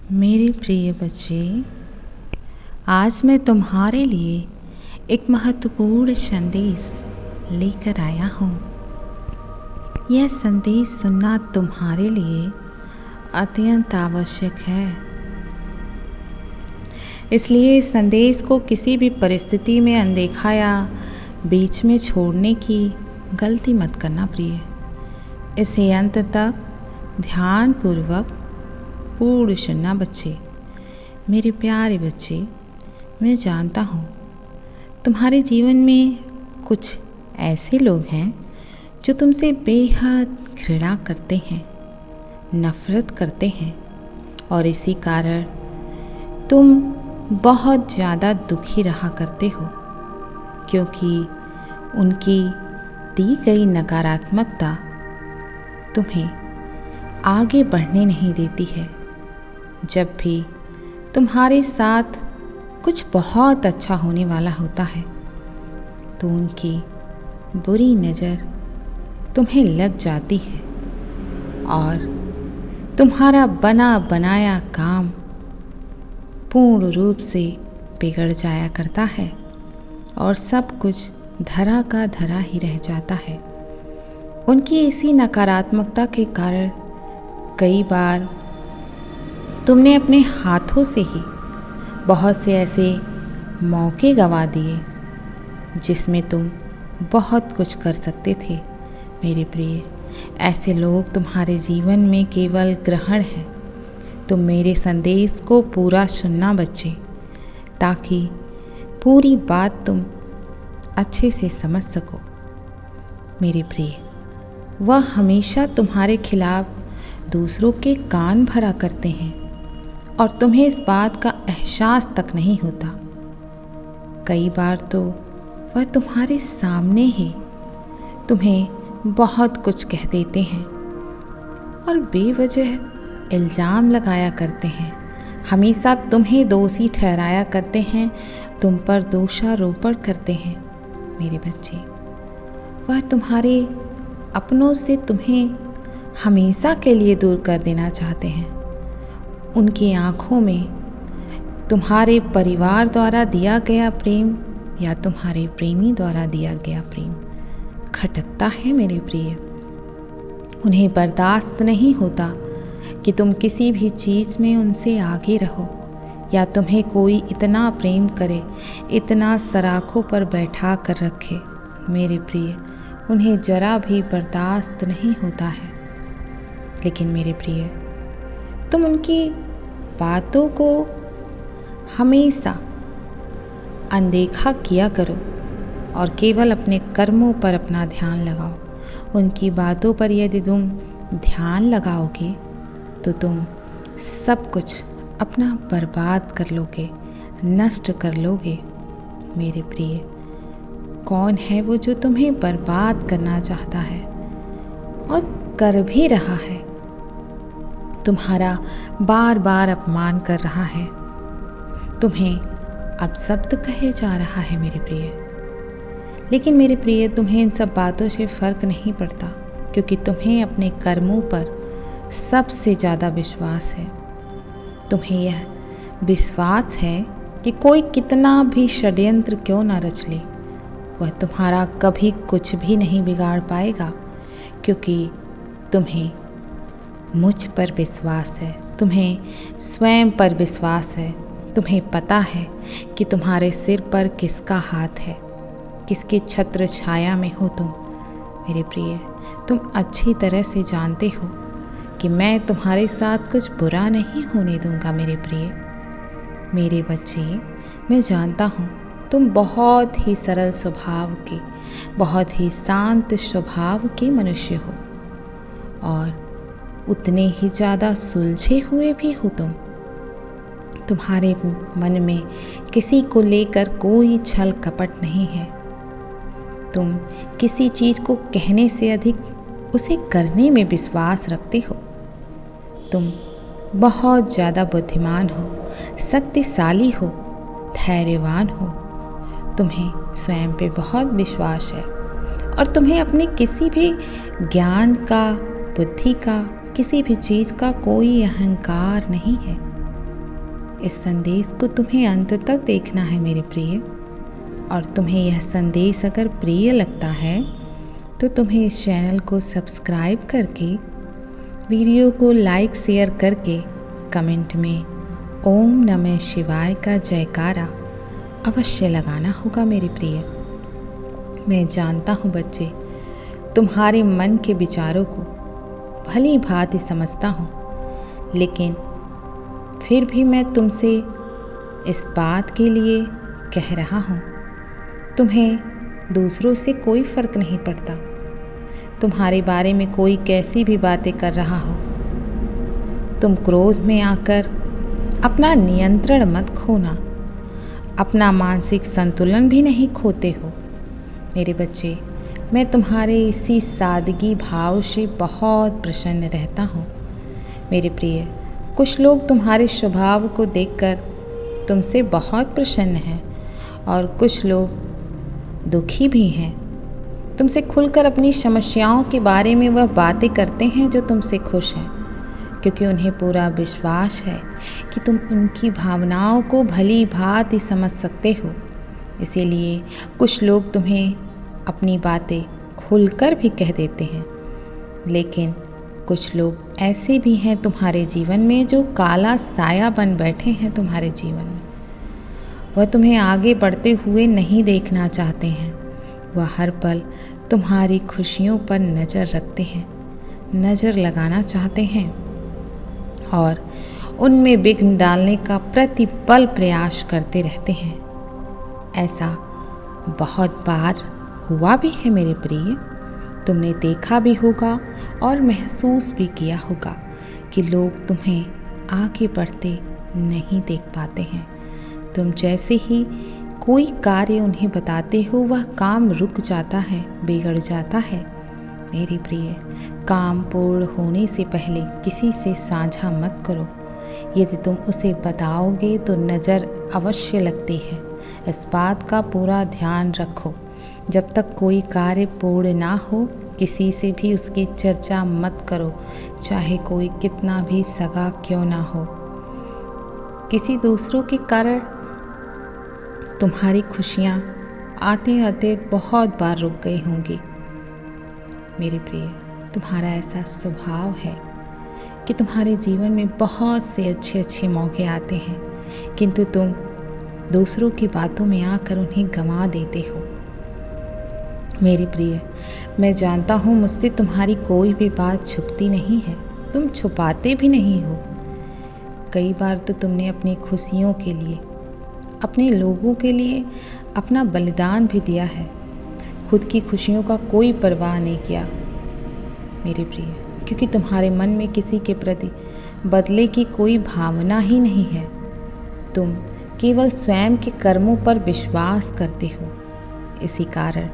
मेरे प्रिय बच्चे, आज मैं तुम्हारे लिए एक महत्वपूर्ण संदेश लेकर आया हूँ। यह संदेश सुनना तुम्हारे लिए अत्यंत आवश्यक है। इसलिए इस संदेश को किसी भी परिस्थिति में अनदेखा या बीच में छोड़ने की गलती मत करना प्रिय। इसे अंत तक ध्यानपूर्वक पूर्ण सुनना बच्चे। मेरे प्यारे बच्चे, मैं जानता हूँ तुम्हारे जीवन में कुछ ऐसे लोग हैं जो तुमसे बेहद घृणा करते हैं, नफरत करते हैं और इसी कारण तुम बहुत ज़्यादा दुखी रहा करते हो, क्योंकि उनकी दी गई नकारात्मकता तुम्हें आगे बढ़ने नहीं देती है। जब भी तुम्हारे साथ कुछ बहुत अच्छा होने वाला होता है तो उनकी बुरी नज़र तुम्हें लग जाती है और तुम्हारा बना बनाया काम पूर्ण रूप से बिगड़ जाया करता है और सब कुछ धरा का धरा ही रह जाता है। उनकी इसी नकारात्मकता के कारण कई बार तुमने अपने हाथों से ही बहुत से ऐसे मौके गंवा दिए जिसमें तुम बहुत कुछ कर सकते थे। मेरे प्रिय, ऐसे लोग तुम्हारे जीवन में केवल ग्रहण हैं। तुम मेरे संदेश को पूरा सुनना बच्चे, ताकि पूरी बात तुम अच्छे से समझ सको। मेरे प्रिय, वह हमेशा तुम्हारे खिलाफ दूसरों के कान भरा करते हैं और तुम्हें इस बात का एहसास तक नहीं होता। कई बार तो वह तुम्हारे सामने ही तुम्हें बहुत कुछ कह देते हैं और बेवजह इल्ज़ाम लगाया करते हैं। हमेशा तुम्हें दोषी ठहराया करते हैं, तुम पर दोषारोपण करते हैं। मेरे बच्चे, वह तुम्हारे अपनों से तुम्हें हमेशा के लिए दूर कर देना चाहते हैं। उनकी आँखों में तुम्हारे परिवार द्वारा दिया गया प्रेम या तुम्हारे प्रेमी द्वारा दिया गया प्रेम खटकता है। मेरे प्रिय, उन्हें बर्दाश्त नहीं होता कि तुम किसी भी चीज़ में उनसे आगे रहो या तुम्हें कोई इतना प्रेम करे, इतना सराखों पर बैठा कर रखे। मेरे प्रिय, उन्हें जरा भी बर्दाश्त नहीं होता है। लेकिन मेरे प्रिय, तुम उनकी बातों को हमेशा अनदेखा किया करो और केवल अपने कर्मों पर अपना ध्यान लगाओ। उनकी बातों पर यदि तुम ध्यान लगाओगे तो तुम सब कुछ अपना बर्बाद कर लोगे, नष्ट कर लोगे। मेरे प्रिय, कौन है वो जो तुम्हें बर्बाद करना चाहता है और कर भी रहा है? तुम्हारा बार बार अपमान कर रहा है, तुम्हें अपशब्द कहे जा रहा है। मेरे प्रिय, लेकिन मेरे प्रिय, तुम्हें इन सब बातों से फ़र्क नहीं पड़ता, क्योंकि तुम्हें अपने कर्मों पर सबसे ज़्यादा विश्वास है। तुम्हें यह विश्वास है कि कोई कितना भी षड्यंत्र क्यों ना रच ले, वह तुम्हारा कभी कुछ भी नहीं बिगाड़ पाएगा, क्योंकि तुम्हें मुझ पर विश्वास है, तुम्हें स्वयं पर विश्वास है। तुम्हें पता है कि तुम्हारे सिर पर किसका हाथ है, किसके छत्र छाया में हो तुम। मेरे प्रिय, तुम अच्छी तरह से जानते हो कि मैं तुम्हारे साथ कुछ बुरा नहीं होने दूंगा। मेरे प्रिय, मेरे बच्चे, मैं जानता हूँ तुम बहुत ही सरल स्वभाव के, बहुत ही शांत स्वभाव के मनुष्य हो और उतने ही ज़्यादा सुलझे हुए भी हो तुम। तुम्हारे मन में किसी को लेकर कोई छल कपट नहीं है। तुम किसी चीज़ को कहने से अधिक उसे करने में विश्वास रखते हो। तुम बहुत ज़्यादा बुद्धिमान हो, शक्तिशाली हो, धैर्यवान हो। तुम्हें स्वयं पे बहुत विश्वास है और तुम्हें अपने किसी भी ज्ञान का, बुद्धि का, किसी भी चीज़ का कोई अहंकार नहीं है। इस संदेश को तुम्हें अंत तक देखना है मेरे प्रिय, और तुम्हें यह संदेश अगर प्रिय लगता है तो तुम्हें इस चैनल को सब्सक्राइब करके, वीडियो को लाइक शेयर करके, कमेंट में ओम नमः शिवाय का जयकारा अवश्य लगाना होगा मेरे प्रिय। मैं जानता हूँ बच्चे, तुम्हारे मन के विचारों को भली भांति समझता हूँ, लेकिन फिर भी मैं तुमसे इस बात के लिए कह रहा हूँ, तुम्हें दूसरों से कोई फ़र्क नहीं पड़ता। तुम्हारे बारे में कोई कैसी भी बातें कर रहा हो, तुम क्रोध में आकर अपना नियंत्रण मत खोना, अपना मानसिक संतुलन भी नहीं खोते हो। मेरे बच्चे, मैं तुम्हारे इसी सादगी भाव से बहुत प्रसन्न रहता हूँ। मेरे प्रिय, कुछ लोग तुम्हारे स्वभाव को देखकर तुमसे बहुत प्रसन्न हैं और कुछ लोग दुखी भी हैं। तुमसे खुलकर अपनी समस्याओं के बारे में वह बातें करते हैं जो तुमसे खुश हैं, क्योंकि उन्हें पूरा विश्वास है कि तुम उनकी भावनाओं को भली भांति समझ सकते हो। इसीलिए कुछ लोग तुम्हें अपनी बातें खुलकर भी कह देते हैं, लेकिन कुछ लोग ऐसे भी हैं तुम्हारे जीवन में जो काला साया बन बैठे हैं तुम्हारे जीवन में। वह तुम्हें आगे बढ़ते हुए नहीं देखना चाहते हैं। वह हर पल तुम्हारी खुशियों पर नज़र रखते हैं, नज़र लगाना चाहते हैं और उनमें विघ्न डालने का प्रतिपल प्रयास करते रहते हैं। ऐसा बहुत बार हुआ भी है मेरे प्रिय। तुमने देखा भी होगा और महसूस भी किया होगा कि लोग तुम्हें आगे बढ़ते नहीं देख पाते हैं। तुम जैसे ही कोई कार्य उन्हें बताते हो, वह काम रुक जाता है, बिगड़ जाता है। मेरे प्रिय, काम पूर्ण होने से पहले किसी से साझा मत करो। यदि तुम उसे बताओगे तो नज़र अवश्य लगती है। इस बात का पूरा ध्यान रखो। जब तक कोई कार्य पूर्ण ना हो, किसी से भी उसकी चर्चा मत करो, चाहे कोई कितना भी सगा क्यों ना हो। किसी दूसरों के कारण तुम्हारी खुशियाँ आते आते बहुत बार रुक गई होंगी। मेरे प्रिय, तुम्हारा ऐसा स्वभाव है कि तुम्हारे जीवन में बहुत से अच्छे अच्छे मौके आते हैं, किंतु तुम दूसरों की बातों में आकर उन्हें गंवा देते हो। मेरे प्रिय, मैं जानता हूँ मुझसे तुम्हारी कोई भी बात छुपती नहीं है, तुम छुपाते भी नहीं हो। कई बार तो तुमने अपनी खुशियों के लिए, अपने लोगों के लिए अपना बलिदान भी दिया है, खुद की खुशियों का कोई परवाह नहीं किया मेरे प्रिय, क्योंकि तुम्हारे मन में किसी के प्रति बदले की कोई भावना ही नहीं है। तुम केवल स्वयं के कर्मों पर विश्वास करते हो। इसी कारण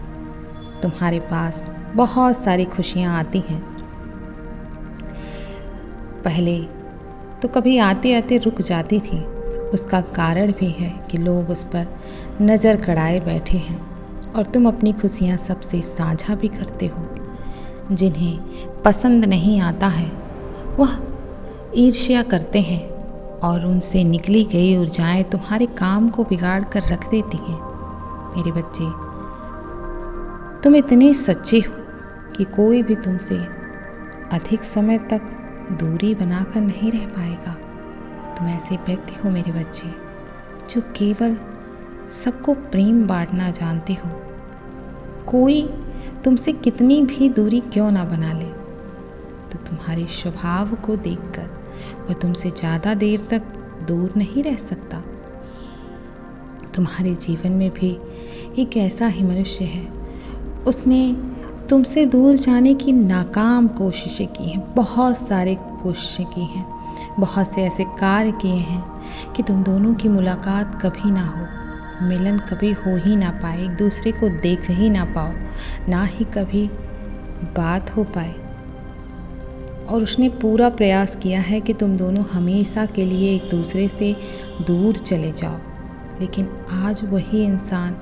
तुम्हारे पास बहुत सारी खुशियाँ आती हैं। पहले तो कभी आते आते रुक जाती थी। उसका कारण भी है कि लोग उस पर नज़र गड़ाए बैठे हैं और तुम अपनी खुशियाँ सबसे साझा भी करते हो। जिन्हें पसंद नहीं आता है वह ईर्ष्या करते हैं और उनसे निकली गई ऊर्जाएं तुम्हारे काम को बिगाड़ कर रख देती हैं। मेरे बच्चे, तुम इतने सच्चे हो कि कोई भी तुमसे अधिक समय तक दूरी बनाकर नहीं रह पाएगा। तुम ऐसे व्यक्ति हो मेरे बच्चे जो केवल सबको प्रेम बांटना जानते हो। कोई तुमसे कितनी भी दूरी क्यों ना बना ले, तो तुम्हारे स्वभाव को देखकर वह तुमसे ज़्यादा देर तक दूर नहीं रह सकता। तुम्हारे जीवन में भी एक ऐसा ही मनुष्य है, उसने तुमसे दूर जाने की नाकाम कोशिशें की हैं, बहुत सारे कोशिशें की हैं, बहुत से ऐसे कार्य किए हैं कि तुम दोनों की मुलाकात कभी ना हो, मिलन कभी हो ही ना पाए, एक दूसरे को देख ही ना पाओ, ना ही कभी बात हो पाए। और उसने पूरा प्रयास किया है कि तुम दोनों हमेशा के लिए एक दूसरे से दूर चले जाओ, लेकिन आज वही इंसान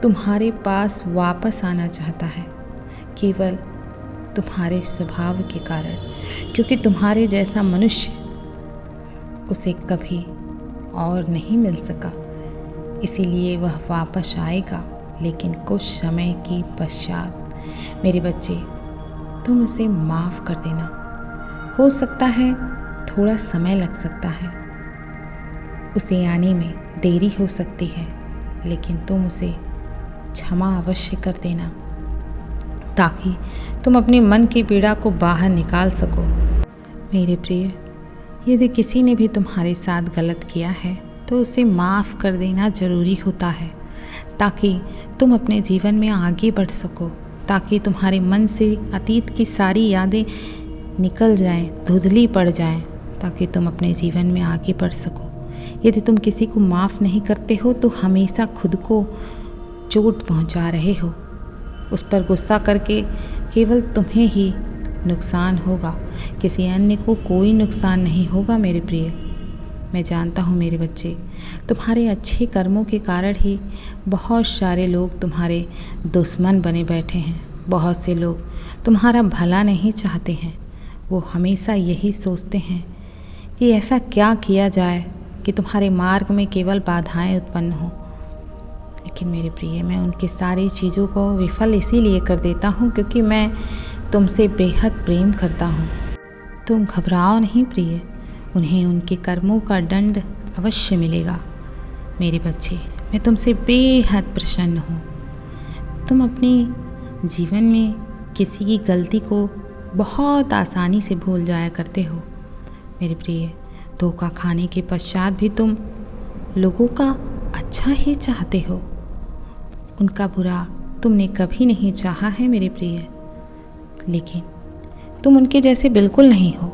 तुम्हारे पास वापस आना चाहता है, केवल तुम्हारे स्वभाव के कारण, क्योंकि तुम्हारे जैसा मनुष्य उसे कभी और नहीं मिल सका, इसीलिए वह वापस आएगा, लेकिन कुछ समय के पश्चात। मेरे बच्चे, तुम उसे माफ़ कर देना। हो सकता है थोड़ा समय लग सकता है, उसे आने में देरी हो सकती है, लेकिन तुम उसे क्षमा अवश्य कर देना ताकि तुम अपने मन की पीड़ा को बाहर निकाल सको। मेरे प्रिय, यदि किसी ने भी तुम्हारे साथ गलत किया है तो उसे माफ़ कर देना ज़रूरी होता है, ताकि तुम अपने जीवन में आगे बढ़ सको, ताकि तुम्हारे मन से अतीत की सारी यादें निकल जाएं, धुंधली पड़ जाएं, ताकि तुम अपने जीवन में आगे बढ़ सको। यदि तुम किसी को माफ़ नहीं करते हो तो हमेशा खुद को चोट पहुंचा रहे हो। उस पर गुस्सा करके केवल तुम्हें ही नुकसान होगा, किसी अन्य को कोई नुकसान नहीं होगा। मेरे प्रिय, मैं जानता हूँ मेरे बच्चे, तुम्हारे अच्छे कर्मों के कारण ही बहुत सारे लोग तुम्हारे दुश्मन बने बैठे हैं। बहुत से लोग तुम्हारा भला नहीं चाहते हैं, वो हमेशा यही सोचते हैं कि ऐसा क्या किया जाए कि तुम्हारे मार्ग में केवल बाधाएं उत्पन्न हों। लेकिन मेरे प्रिय, मैं उनकी सारी चीज़ों को विफल इसीलिए कर देता हूँ क्योंकि मैं तुमसे बेहद प्रेम करता हूँ। तुम घबराओ नहीं प्रिय, उन्हें उनके कर्मों का दंड अवश्य मिलेगा। मेरे बच्चे, मैं तुमसे बेहद प्रसन्न हूँ। तुम अपने जीवन में किसी की गलती को बहुत आसानी से भूल जाया करते हो। मेरे प्रिय, धोखा खाने के पश्चात भी तुम लोगों का अच्छा ही चाहते हो, उनका बुरा तुमने कभी नहीं चाहा है मेरे प्रिय। लेकिन तुम उनके जैसे बिल्कुल नहीं हो।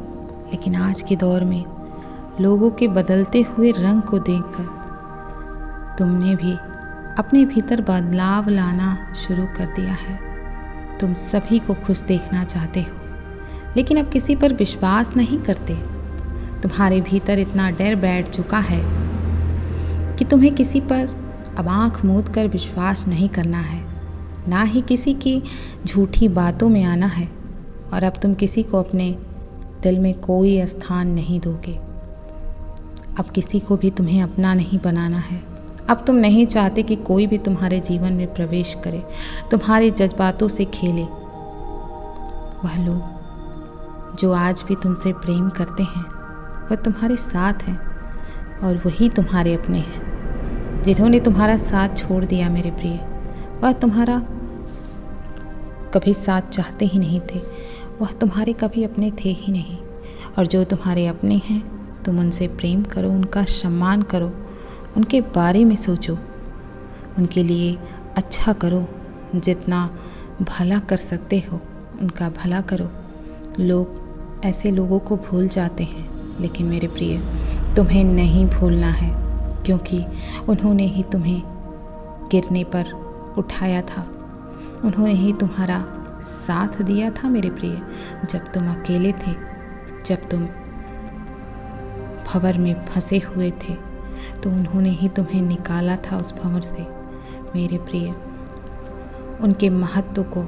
लेकिन आज के दौर में लोगों के बदलते हुए रंग को देखकर तुमने भी अपने भीतर बदलाव लाना शुरू कर दिया है। तुम सभी को खुश देखना चाहते हो, लेकिन अब किसी पर विश्वास नहीं करते। तुम्हारे भीतर इतना डर बैठ चुका है कि तुम्हें किसी पर अब आँख मूंद कर विश्वास नहीं करना है, ना ही किसी की झूठी बातों में आना है। और अब तुम किसी को अपने दिल में कोई स्थान नहीं दोगे। अब किसी को भी तुम्हें अपना नहीं बनाना है। अब तुम नहीं चाहते कि कोई भी तुम्हारे जीवन में प्रवेश करे, तुम्हारे जज्बातों से खेले। वह लोग जो आज भी तुमसे प्रेम करते हैं वह तुम्हारे साथ हैं, और वही तुम्हारे अपने हैं। जिन्होंने तुम्हारा साथ छोड़ दिया मेरे प्रिय, वह तुम्हारा कभी साथ चाहते ही नहीं थे, वह तुम्हारे कभी अपने थे ही नहीं। और जो तुम्हारे अपने हैं, तुम उनसे प्रेम करो, उनका सम्मान करो, उनके बारे में सोचो, उनके लिए अच्छा करो, जितना भला कर सकते हो उनका भला करो। लोग ऐसे लोगों को भूल जाते हैं, लेकिन मेरे प्रिय, तुम्हें नहीं भूलना है, क्योंकि उन्होंने ही तुम्हें गिरने पर उठाया था, उन्होंने ही तुम्हारा साथ दिया था मेरे प्रिय। जब तुम अकेले थे, जब तुम भंवर में फंसे हुए थे, तो उन्होंने ही तुम्हें निकाला था उस भंवर से। मेरे प्रिय, उनके महत्व को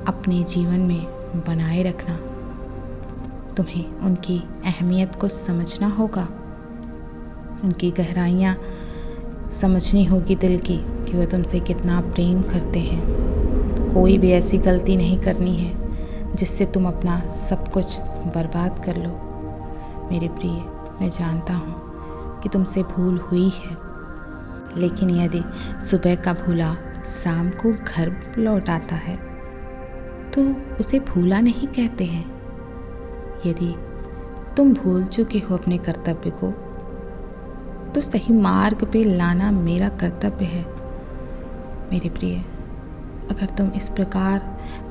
अपने जीवन में बनाए रखना। तुम्हें उनकी अहमियत को समझना होगा, उनकी गहराइयाँ समझनी होगी दिल की, कि वह तुमसे कितना प्रेम करते हैं। कोई भी ऐसी गलती नहीं करनी है जिससे तुम अपना सब कुछ बर्बाद कर लो। मेरे प्रिय, मैं जानता हूँ कि तुमसे भूल हुई है, लेकिन यदि सुबह का भूला शाम को घर लौट आता है तो उसे भूला नहीं कहते हैं। यदि तुम भूल चुके हो अपने कर्तव्य को, तो सही मार्ग पे लाना मेरा कर्तव्य है। मेरे प्रिय, अगर तुम इस प्रकार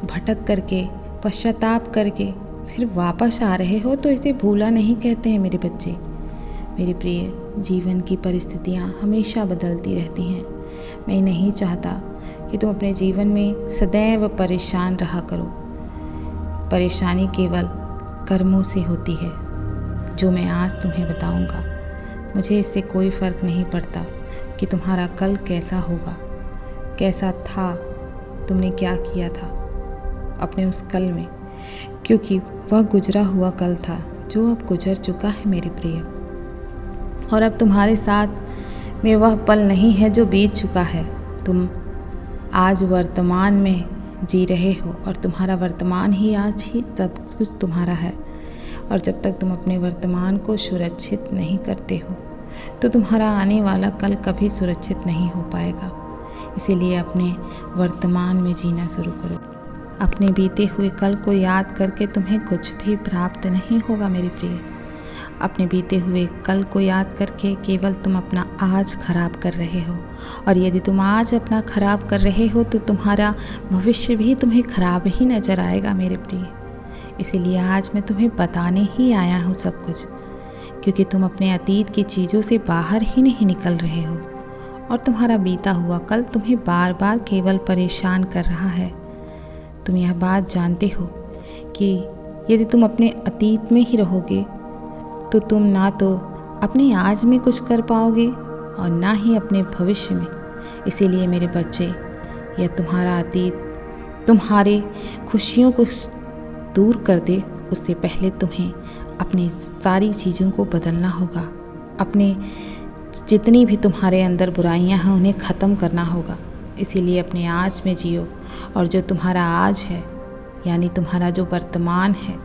भटक करके, पश्चाताप करके फिर वापस आ रहे हो, तो इसे भूला नहीं कहते हैं मेरे बच्चे। मेरे प्रिय, जीवन की परिस्थितियाँ हमेशा बदलती रहती हैं। मैं नहीं चाहता कि तुम अपने जीवन में सदैव परेशान रहा करो। परेशानी केवल कर्मों से होती है, जो मैं आज तुम्हें बताऊंगा। मुझे इससे कोई फ़र्क नहीं पड़ता कि तुम्हारा कल कैसा होगा, कैसा था, तुमने क्या किया था अपने उस कल में, क्योंकि वह गुजरा हुआ कल था जो अब गुजर चुका है मेरे प्रिय। और अब तुम्हारे साथ में वह पल नहीं है जो बीत चुका है। तुम आज वर्तमान में जी रहे हो और तुम्हारा वर्तमान ही आज ही सब कुछ तुम्हारा है। और जब तक तुम अपने वर्तमान को सुरक्षित नहीं करते हो तो तुम्हारा आने वाला कल कभी सुरक्षित नहीं हो पाएगा। इसीलिए अपने वर्तमान में जीना शुरू करो। अपने बीते हुए कल को याद करके तुम्हें कुछ भी प्राप्त नहीं होगा मेरे प्रिय। अपने बीते हुए कल को याद करके केवल तुम अपना आज खराब कर रहे हो, और यदि तुम आज अपना खराब कर रहे हो तो तुम्हारा भविष्य भी तुम्हें खराब ही नज़र आएगा मेरे प्रिय। इसीलिए आज मैं तुम्हें बताने ही आया हूँ सब कुछ, क्योंकि तुम अपने अतीत की चीज़ों से बाहर ही नहीं निकल रहे हो और तुम्हारा बीता हुआ कल तुम्हें बार बार केवल परेशान कर रहा है। तुम यह बात जानते हो कि यदि तुम अपने अतीत में ही रहोगे तो तुम ना तो अपने आज में कुछ कर पाओगे और ना ही अपने भविष्य में। इसीलिए मेरे बच्चे, यह तुम्हारा अतीत तुम्हारे खुशियों को दूर कर दे, उससे पहले तुम्हें अपनी सारी चीज़ों को बदलना होगा। अपने जितनी भी तुम्हारे अंदर बुराइयां हैं उन्हें ख़त्म करना होगा। इसीलिए अपने आज में जियो, और जो तुम्हारा आज है यानी तुम्हारा जो वर्तमान है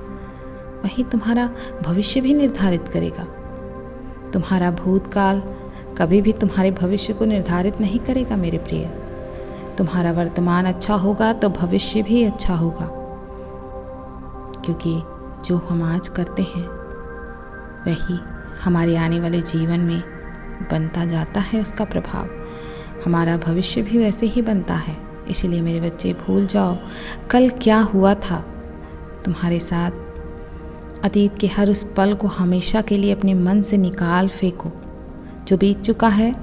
वही तुम्हारा भविष्य भी निर्धारित करेगा। तुम्हारा भूतकाल कभी भी तुम्हारे भविष्य को निर्धारित नहीं करेगा मेरे प्रिय। तुम्हारा वर्तमान अच्छा होगा तो भविष्य भी अच्छा होगा, क्योंकि जो हम आज करते हैं वही हमारे आने वाले जीवन में बनता जाता है। उसका प्रभाव हमारा भविष्य भी वैसे ही बनता है। इसलिए मेरे बच्चे, भूल जाओ कल क्या हुआ था तुम्हारे साथ। अतीत के हर उस पल को हमेशा के लिए अपने मन से निकाल फेंको। जो बीत चुका है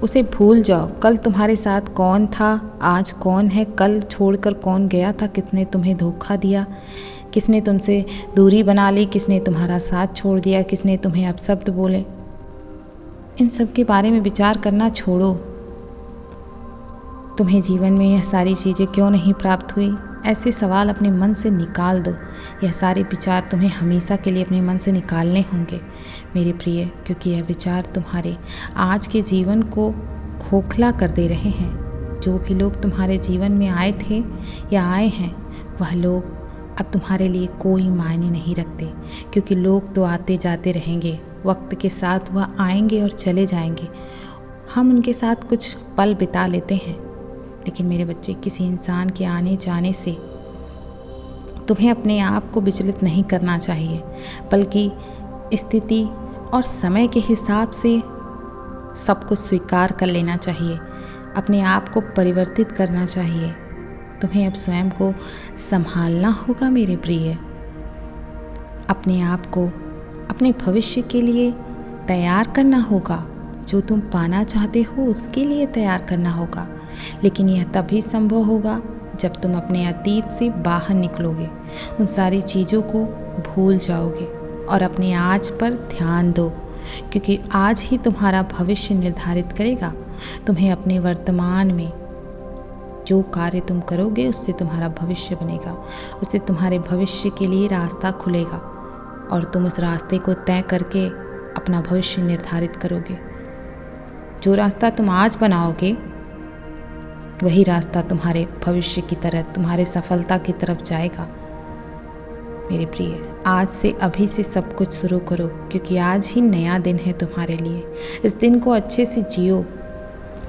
उसे भूल जाओ। कल तुम्हारे साथ कौन था, आज कौन है, कल छोड़कर कौन गया था, किसने तुम्हें धोखा दिया, किसने तुमसे दूरी बना ली, किसने तुम्हारा साथ छोड़ दिया, किसने तुम्हें अपशब्द बोले। इन सब के बारे में विचार करना छोड़ो। तुम्हें जीवन में यह सारी चीज़ें क्यों नहीं प्राप्त हुई, ऐसे सवाल अपने मन से निकाल दो। यह सारे विचार तुम्हें हमेशा के लिए अपने मन से निकालने होंगे मेरे प्रिय, क्योंकि यह विचार तुम्हारे आज के जीवन को खोखला कर दे रहे हैं। जो भी लोग तुम्हारे जीवन में आए थे या आए हैं, वह लोग अब तुम्हारे लिए कोई मायने नहीं रखते, क्योंकि लोग तो आते जाते रहेंगे। वक्त के साथ वह आएंगे और चले जाएंगे। हम उनके साथ कुछ पल बिता लेते हैं, लेकिन मेरे बच्चे, किसी इंसान के आने जाने से तुम्हें अपने आप को विचलित नहीं करना चाहिए, बल्कि स्थिति और समय के हिसाब से सब कुछ स्वीकार कर लेना चाहिए। अपने आप को परिवर्तित करना चाहिए। तुम्हें अब स्वयं को संभालना होगा मेरे प्रिय। अपने आप को अपने भविष्य के लिए तैयार करना होगा। जो तुम पाना चाहते हो उसके लिए तैयार करना होगा। लेकिन यह तभी संभव होगा जब तुम अपने अतीत से बाहर निकलोगे, उन सारी चीज़ों को भूल जाओगे और अपने आज पर ध्यान दो, क्योंकि आज ही तुम्हारा भविष्य निर्धारित करेगा। तुम्हें अपने वर्तमान में जो कार्य तुम करोगे उससे तुम्हारा भविष्य बनेगा, उससे तुम्हारे भविष्य के लिए रास्ता खुलेगा और तुम उस रास्ते को तय करके अपना भविष्य निर्धारित करोगे। जो रास्ता तुम आज बनाओगे वही रास्ता तुम्हारे भविष्य की तरफ, तुम्हारे सफलता की तरफ जाएगा मेरे प्रिय। आज से, अभी से सब कुछ शुरू करो, क्योंकि आज ही नया दिन है तुम्हारे लिए। इस दिन को अच्छे से जियो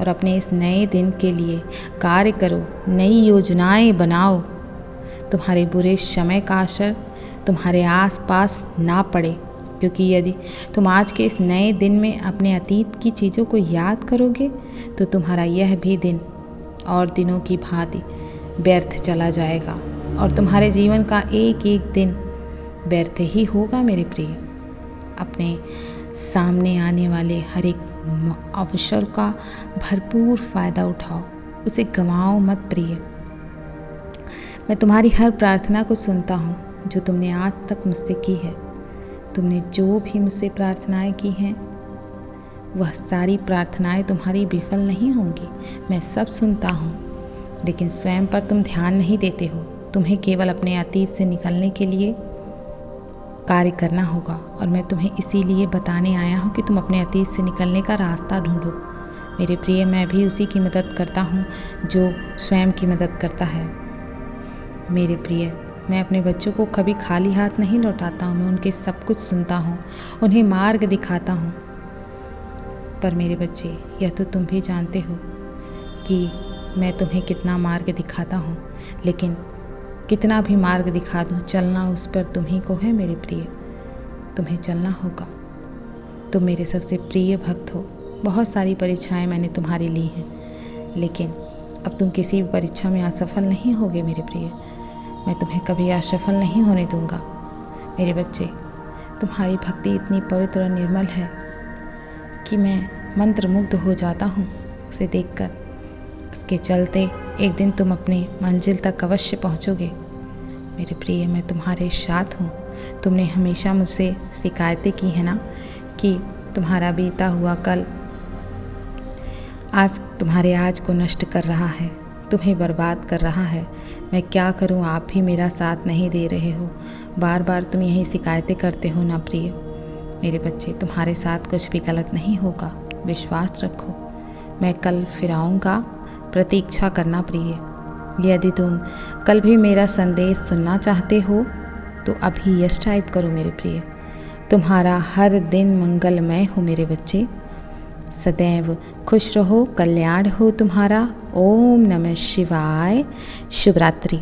और अपने इस नए दिन के लिए कार्य करो, नई योजनाएं बनाओ। तुम्हारे बुरे समय का असर तुम्हारे आसपास ना पड़े, क्योंकि यदि तुम आज के इस नए दिन में अपने अतीत की चीज़ों को याद करोगे तो तुम्हारा यह भी दिन और दिनों की भांति व्यर्थ चला जाएगा और तुम्हारे जीवन का एक एक दिन व्यर्थ ही होगा मेरे प्रिय। अपने सामने आने वाले हर एक अवसर का भरपूर फ़ायदा उठाओ, उसे गंवाओ मत प्रिय। मैं तुम्हारी हर प्रार्थना को सुनता हूँ जो तुमने आज तक मुझसे की है। तुमने जो भी मुझसे प्रार्थनाएं की हैं वह सारी प्रार्थनाएं तुम्हारी विफल नहीं होंगी। मैं सब सुनता हूँ, लेकिन स्वयं पर तुम ध्यान नहीं देते हो। तुम्हें केवल अपने अतीत से निकलने के लिए कार्य करना होगा और मैं तुम्हें इसीलिए बताने आया हूँ कि तुम अपने अतीत से निकलने का रास्ता ढूंढो। मेरे प्रिय, मैं भी उसी की मदद करता हूँ जो स्वयं की मदद करता है। मेरे प्रिय, मैं अपने बच्चों को कभी खाली हाथ नहीं लौटाता हूँ। मैं उनके सब कुछ सुनता हूँ, उन्हें मार्ग दिखाता हूँ। पर मेरे बच्चे, यह तो तुम भी जानते हो कि मैं तुम्हें कितना मार्ग दिखाता हूँ, लेकिन कितना भी मार्ग दिखा दूँ, चलना उस पर तुम्ही को है मेरे प्रिय। तुम्हें चलना होगा। तुम मेरे सबसे प्रिय भक्त हो। बहुत सारी परीक्षाएं मैंने तुम्हारी ली हैं, लेकिन अब तुम किसी भी परीक्षा में असफल नहीं होगे मेरे प्रिय। मैं तुम्हें कभी असफल नहीं होने दूंगा। मेरे बच्चे, तुम्हारी भक्ति इतनी पवित्र और निर्मल है कि मैं मंत्रमुग्ध हो जाता हूँ उसे देखकर। उसके चलते एक दिन तुम अपनी मंजिल तक अवश्य पहुँचोगे। मेरे प्रिय, मैं तुम्हारे साथ हूँ। तुमने हमेशा मुझसे शिकायतें की है ना कि तुम्हारा बीता हुआ कल आज तुम्हारे आज को नष्ट कर रहा है, तुम्हें बर्बाद कर रहा है। मैं क्या करूं, आप भी मेरा साथ नहीं दे रहे हो। बार बार तुम यही शिकायतें करते हो ना प्रिय। मेरे बच्चे, तुम्हारे साथ कुछ भी गलत नहीं होगा, विश्वास रखो। मैं कल फिर आऊँगा, प्रतीक्षा करना प्रिय। यदि तुम कल भी मेरा संदेश सुनना चाहते हो तो अभी यस टाइप करो मेरे प्रिय। तुम्हारा हर दिन मंगलमय हो मेरे बच्चे। सदैव खुश रहो, कल्याण हो तुम्हारा। ओम नमः शिवाय। शुभ रात्रि।